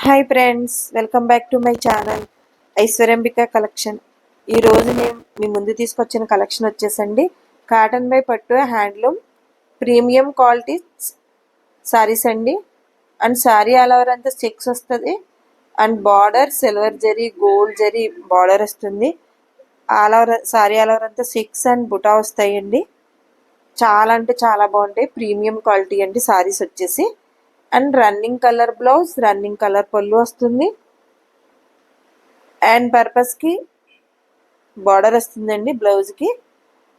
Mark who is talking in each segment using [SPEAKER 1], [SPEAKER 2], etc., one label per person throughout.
[SPEAKER 1] Hi friends, welcome back to my channel Aishwaryambika collection. ఈరోజు నేను మీ ముందు తీసుకొచ్చిన కలెక్షన్ వచ్చేసండి కాటన్ బై పట్టు హ్యాండ్లూమ్ ప్రీమియం క్వాలిటీ సారీస్ అండి. అండ్ సారీ ఆల్ ఓవర్ అంతా చెక్స్ వస్తుంది. And border silver zari gold zari border వస్తుంది. All over sari all over అంతా చెక్స్ అండ్ బుటా వస్తాయండి. చాలా అంటే చాలా బాగుంటాయి. ప్రీమియం క్వాలిటీ అండి సారీస్ వచ్చేసి. And running colour blouse, running colour పళ్ళు వస్తుంది. అండ్ పర్పస్కి బార్డర్ వస్తుందండి బ్లౌజ్కి.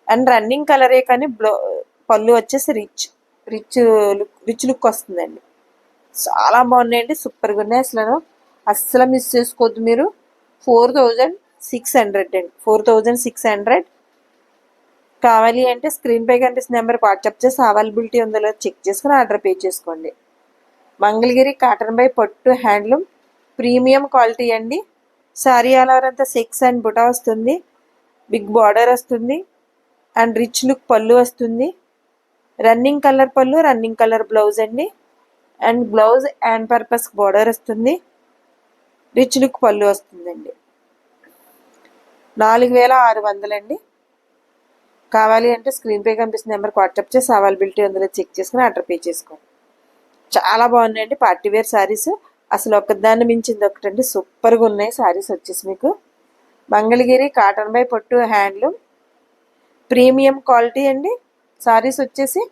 [SPEAKER 1] అండ్ రన్నింగ్ కలరే కానీ పళ్ళు వచ్చేసి రిచ్ లుక్ వస్తుందండి. చాలా బాగున్నాయండి, సూపర్గా ఉన్నాయి. అస్సలు మిస్ చేసుకోవద్దు మీరు. 4600 అండి, 4600. కావాలి అంటే స్క్రీన్ పై కనిపిస్తున్న నెంబర్కి వాట్సాప్ చేసి అవైలబిలిటీ ఉందో లేదో చెక్ చేసుకుని ఆర్డర్ పే చేసుకోండి. మంగళగిరి కాటన్ బై పట్టు హ్యాండ్లూమ్ ప్రీమియం క్వాలిటీ అండి. సారీ ఆల్ ఓవర్ అంతా చెక్స్ అండ్ బుటా వస్తుంది. బిగ్ బార్డర్ వస్తుంది. అండ్ రిచ్ లుక్ పళ్ళు వస్తుంది. రన్నింగ్ కలర్ పళ్ళు, రన్నింగ్ కలర్ బ్లౌజ్ అండి. And blouse and purpose border వస్తుంది. రిచ్ లుక్ పళ్ళు వస్తుందండి. 4600 అండి. కావాలి అంటే స్క్రీన్ పే కనిపిస్తున్న నెంబర్కి వాట్సాప్ చేసి అవైలబిలిటీ ఉందో చెక్ చేసుకుని ఆర్డర్ పే చేసుకోండి. చాలా బాగున్నాయండి పార్టీవేర్ శారీస్. అసలు ఒకదాన్ని మించింది ఒకటండి, సూపర్గా ఉన్నాయి శారీస్ వచ్చేసి మీకు. మంగళగిరి కాటన్ బై పట్టు హ్యాండ్లూమ్ ప్రీమియం క్వాలిటీ అండి. శారీస్ వచ్చేసి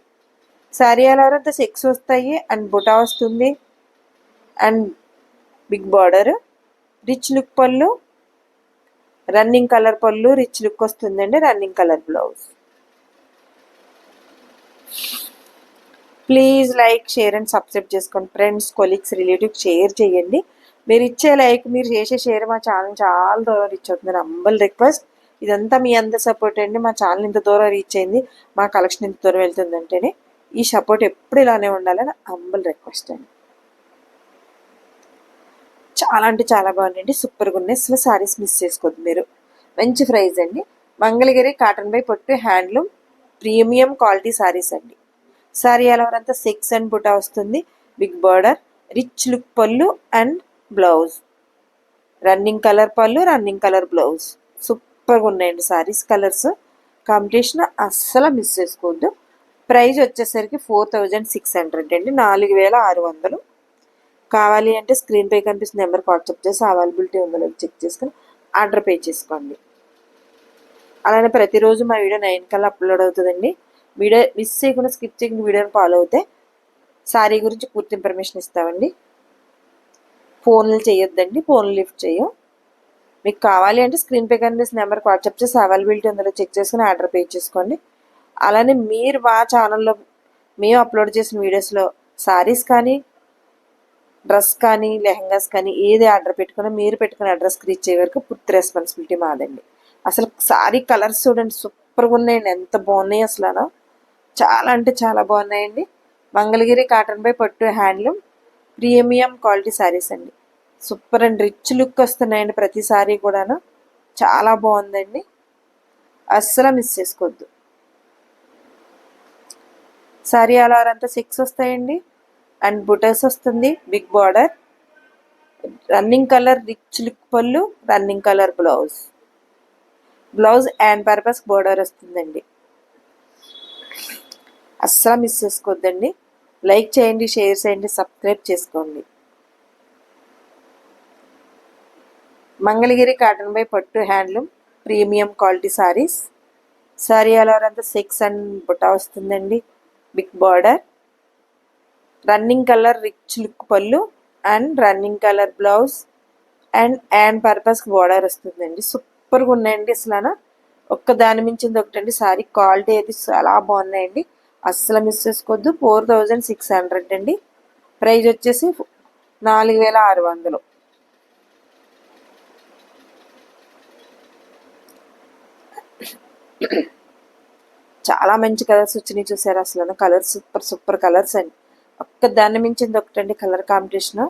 [SPEAKER 1] శారీ అలవరంతా చెక్స్ వస్తాయి. అండ్ బుటా వస్తుంది. And big border, rich look పళ్ళు, రన్నింగ్ కలర్ పళ్ళు రిచ్ లుక్ వస్తుందండి. Running colour blouse. Please like, share and subscribe చేసుకోండి. ఫ్రెండ్స్, కొలీగ్స్, రిలేటివ్స్ షేర్ చేయండి. మీరు ఇచ్చే లైక్, మీరు చేసే షేర్ మా ఛానల్ చాలా దూరం రీచ్ అవుతుంది. Humble request. ఇదంతా మీ అందరి సపోర్ట్ అండి. మా ఛానల్ ఇంత దూరం రీచ్ అయింది, మా కలెక్షన్ ఇంత దూరం వెళ్తుందంటేనే ఈ సపోర్ట్ ఎప్పుడు ఇలానే ఉండాలని హంబల్ రిక్వెస్ట్ అండి. చాలా అంటే చాలా బాగుందండి, సూపర్గా ఉన్నాయి. అసలు సారీస్ మిస్ చేసుకోవద్దు మీరు. మంచి ప్రైస్ అండి. మంగళగిరి కాటన్ బై పట్టు హ్యాండ్లూమ్ ప్రీమియం క్వాలిటీ సారీస్ అండి. సారీ అలవరంతా చెక్స్ అండ్ బుటా వస్తుంది. బిగ్ బార్డర్, రిచ్ లుక్ పళ్ళు అండ్ బ్లౌజ్. రన్నింగ్ కలర్ పళ్ళు, రన్నింగ్ కలర్ బ్లౌజ్. సూపర్గా ఉన్నాయండి సారీస్. కలర్స్ కాంబినేషన్ అస్సలు మిస్ చేసుకోవద్దు. ప్రైస్ వచ్చేసరికి 4600 అండి, 4600. కావాలి అంటే స్క్రీన్ పై కనిపిస్తున్న నెంబర్కి వాట్సాప్ చేసి అవైలబిలిటీ ఉందో లేదో చెక్ చేసుకుని ఆర్డర్ పే చేసుకోండి. అలానే ప్రతిరోజు మా వీడియో 9 కల్లా అప్లోడ్ అవుతుందండి. వీడియో మిస్ చేయకుండా స్కిప్ చేయకుండా వీడియోని ఫాలో అవుతే సారీ గురించి పూర్తి ఇన్ఫర్మేషన్ ఇస్తామండి. ఫోన్లు చేయొద్దండి, ఫోన్లు లిఫ్ట్ చేయం. మీకు కావాలి అంటే స్క్రీన్ పే కనిపిస్తున్న నెంబర్కి వాట్సాప్ చేసి అవైలబిలిటీ ఉందో చెక్ చేసుకుని ఆర్డర్ పే చేసుకోండి. అలానే మీరు మా ఛానల్లో మేము అప్లోడ్ చేసిన వీడియోస్లో సారీస్ కానీ, డ్రెస్ కానీ, లెహంగాస్ కానీ ఏది ఆర్డర్ పెట్టుకున్నా మీరు పెట్టుకున్న అడ్రస్కి రీచ్ అయ్యే వరకు పూర్తి రెస్పాన్సిబిలిటీ మాదండి. అసలు సారీ కలర్స్ చూడండి, సూపర్గా ఉన్నాయండి. ఎంత బాగున్నాయి అసలు. చాలా అంటే చాలా బాగున్నాయండి. మంగళగిరి కాటన్ బై పట్టు హ్యాండ్లూమ్ ప్రీమియం క్వాలిటీ శారీస్ అండి. సూపర్ అండ్ రిచ్ లుక్ వస్తున్నాయండి ప్రతి సారీ కూడాను. చాలా బాగుందండి, అస్సలు మిస్ చేసుకోవద్దు. సారీ ఆల్ ఓవర్ అంతా 6 వస్తాయండి. అండ్ బుటర్స్ వస్తుంది. Big border, running colour rich look పళ్ళు, running colour blouse. Blouse and purpose border వస్తుందండి. అస్సలు మిస్ చేసుకోవద్దండి. లైక్ చేయండి, షేర్ చేయండి, సబ్స్క్రైబ్ చేసుకోండి. మంగళగిరి కాటన్ బై పట్టు handloom premium quality saris. Sari all over అంతా చెక్స్ అండ్ బుటా వస్తుందండి. Big border, running colour rich look పళ్ళు and running colour blouse. And purpose border వస్తుందండి. సూపర్గా ఉన్నాయండి అసలు. ఒక్క దాని మించింది ఒకటండి. సారీ క్వాలిటీ అయితే చాలా బాగున్నాయండి, అస్సలు మిస్ చేసుకోవద్దు. 4600 అండి. ప్రైస్ వచ్చేసి 4600. చాలా మంచి కలర్స్ వచ్చినాయి చూసారు అసలు. కలర్స్ సూపర్ సూపర్ కలర్స్ అండి. ఒక్క దాన్ని మించింది ఒకటండి కలర్ కాంబినేషన్.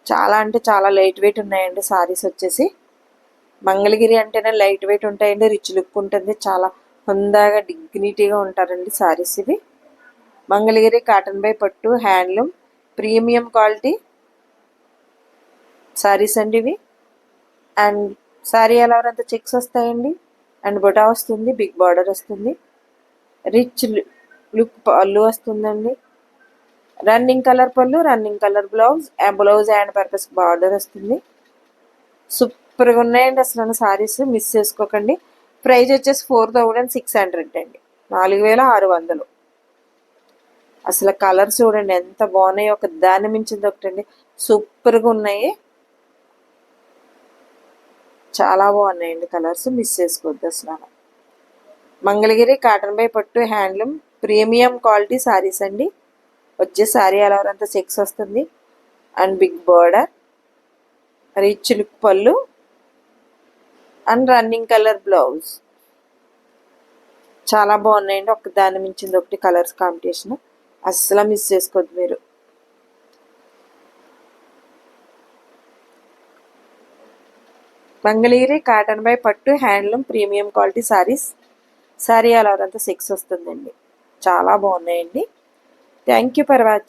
[SPEAKER 1] చాలా అంటే చాలా లైట్ వెయిట్ ఉన్నాయండి సారీస్ వచ్చేసి. మంగళగిరి అంటేనే లైట్ వెయిట్ ఉంటాయండి, రిచ్ లుక్ ఉంటుంది, చాలా హుందాగా డిగ్నిటీగా ఉంటారండి సారీస్ ఇవి. మంగళగిరి కాటన్ బై పట్టు హ్యాండ్లూమ్ ప్రీమియం క్వాలిటీ సారీస్ అండి ఇవి. అండ్ సారీ ఎలా అంతా చెక్స్ వస్తాయండి. అండ్ బొటా వస్తుంది, బిగ్ బార్డర్ వస్తుంది, రిచ్ లుక్ పళ్ళు వస్తుందండి. రన్నింగ్ కలర్ పళ్ళు, running colour blouse, blouse and purpose border వస్తుంది. సూపర్గా ఉన్నాయండి అసలు సారీస్, మిస్ చేసుకోకండి. ప్రైస్ వచ్చేసి 4600 అండి, 4600. అసలు కలర్స్ చూడండి ఎంత బాగున్నాయి, ఒక దాన్ని మించింది ఒకటండి. సూపర్గా ఉన్నాయి, చాలా బాగున్నాయండి కలర్స్, మిస్ చేసుకోవద్దు అసలు. మంగళగిరి కాటన్ బై పట్టు హ్యాండ్లూమ్ ప్రీమియం క్వాలిటీ సారీస్ అండి. వచ్చే సారీ అలా అంతా చెక్స్ వస్తుంది and big border, rich look పళ్ళు అండ్ రన్నింగ్ కలర్ బ్లౌజ్. చాలా బాగున్నాయండి, ఒక దాని మించింది ఒకటి కలర్స్ కాంబినేషన్, అస్సలు మిస్ చేసుకోవద్దు మీరు. మంగళగిరి కాటన్ బై పట్టు handloom premium quality saris. Sorry అలా అంతా చెక్స్ వస్తుందండి, చాలా బాగున్నాయండి. Thank you for watching.